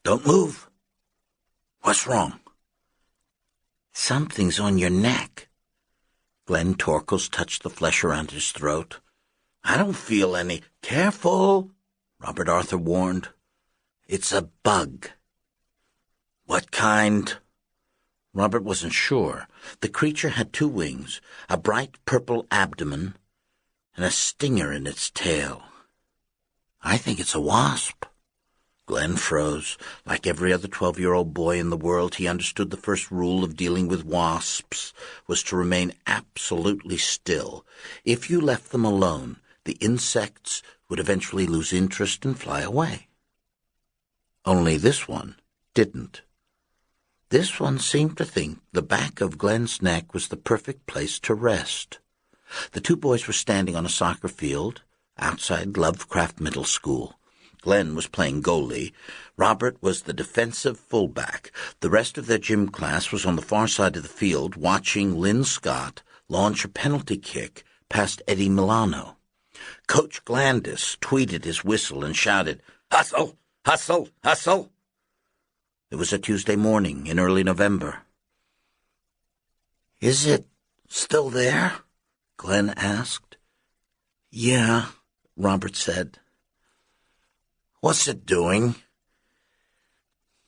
Don't move. What's wrong? Something's on your neck. Glenn Torkles touched the flesh around his throat. I don't feel any. Careful, Robert Arthur warned. It's a bug. What kind? Robert wasn't sure. The creature had 2 wings, a bright purple abdomen, and a stinger in its tail. I think it's a wasp. Glenn froze. Like every other 12-year-old boy in the world, he understood the first rule of dealing with wasps was to remain absolutely still. If you left them alone, the insects would eventually lose interest and fly away. Only this one didn't. This one seemed to think the back of Glenn's neck was the perfect place to rest. The 2 boys were standing on a soccer field outside Lovecraft Middle School. Glenn was playing goalie. Robert was the defensive fullback. The rest of their gym class was on the far side of the field watching Lynn Scott launch a penalty kick past Eddie Milano. Coach Glandis tweeted his whistle and shouted, "Hustle! Hustle! Hustle!" It was a Tuesday morning in early November. Is it still there? Glenn asked. Yeah, Robert said. What's it doing?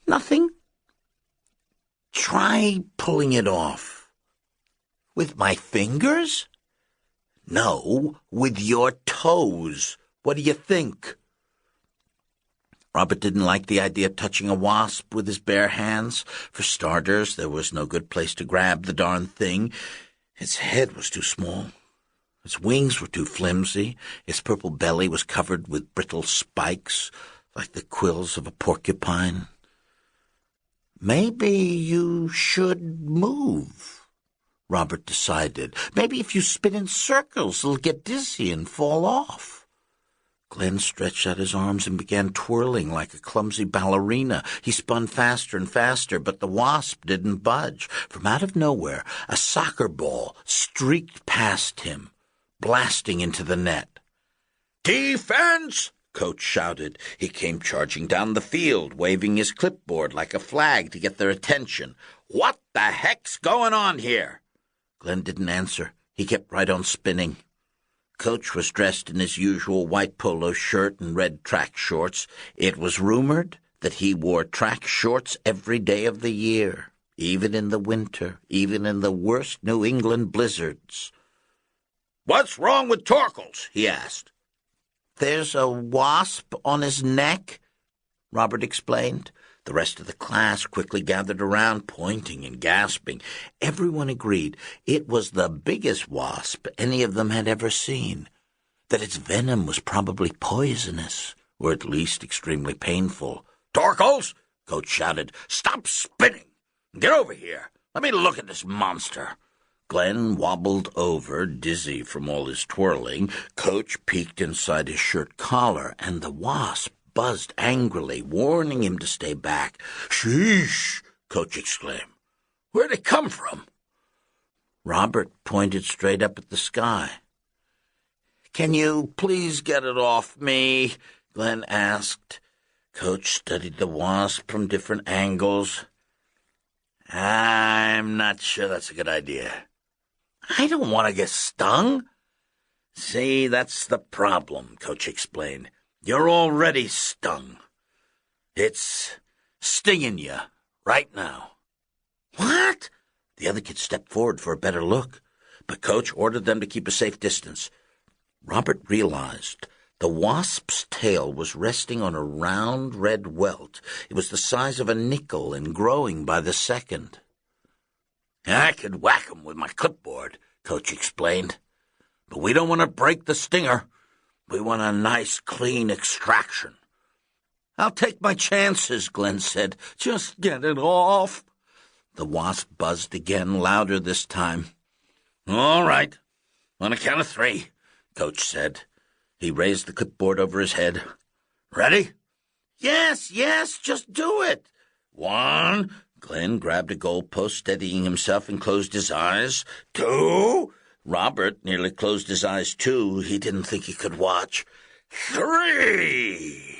Nothing. Try pulling it off. With my fingers? No, with your toes. What do you think? Robert didn't like the idea of touching a wasp with his bare hands. For starters, there was no good place to grab the darn thing. Its head was too small. Its wings were too flimsy. Its purple belly was covered with brittle spikes, like the quills of a porcupine. Maybe you should move, Robert decided. Maybe if you spin in circles, it'll get dizzy and fall off. Glenn stretched out his arms and began twirling like a clumsy ballerina. He spun faster and faster, but the wasp didn't budge. From out of nowhere, a soccer ball streaked past him, blasting into the net. "Defense!" Coach shouted. He came charging down the field, waving his clipboard like a flag to get their attention. "What the heck's going on here?" Glenn didn't answer. He kept right on spinning. Coach was dressed in his usual white polo shirt and red track shorts. It was rumored that he wore track shorts every day of the year, even in the winter, even in the worst New England blizzards. "What's wrong with Torkles?" he asked. "There's a wasp on his neck," Robert explained. The rest of the class quickly gathered around, pointing and gasping. Everyone agreed it was the biggest wasp any of them had ever seen, that its venom was probably poisonous, or at least extremely painful. "Torkles!" Coach shouted. "Stop spinning! Get over here! Let me look at this monster!" Glenn wobbled over, dizzy from all his twirling. Coach peeked inside his shirt collar, and the wasp buzzed angrily, warning him to stay back. "Sheesh!" Coach exclaimed. "Where'd it come from?" Robert pointed straight up at the sky. "Can you please get it off me?" Glenn asked. Coach studied the wasp from different angles. "I'm not sure that's a good idea." "I don't want to get stung." "See, that's the problem," Coach explained. "You're already stung. It's stinging you right now." "What?" The other kids stepped forward for a better look, but Coach ordered them to keep a safe distance. Robert realized the wasp's tail was resting on a round red welt. It was the size of a nickel and growing by the second. "I could whack 'em with my clipboard," Coach explained. "But we don't want to break the stinger. We want a nice, clean extraction." "I'll take my chances," Glenn said. "Just get it off." The wasp buzzed again, louder this time. "All right. On a count of 3, Coach said. He raised the clipboard over his head. "Ready?" Yes, just do it." 1. Glenn grabbed a goalpost, steadying himself, and closed his eyes. 2. Robert nearly closed his eyes, too. He didn't think he could watch. 3.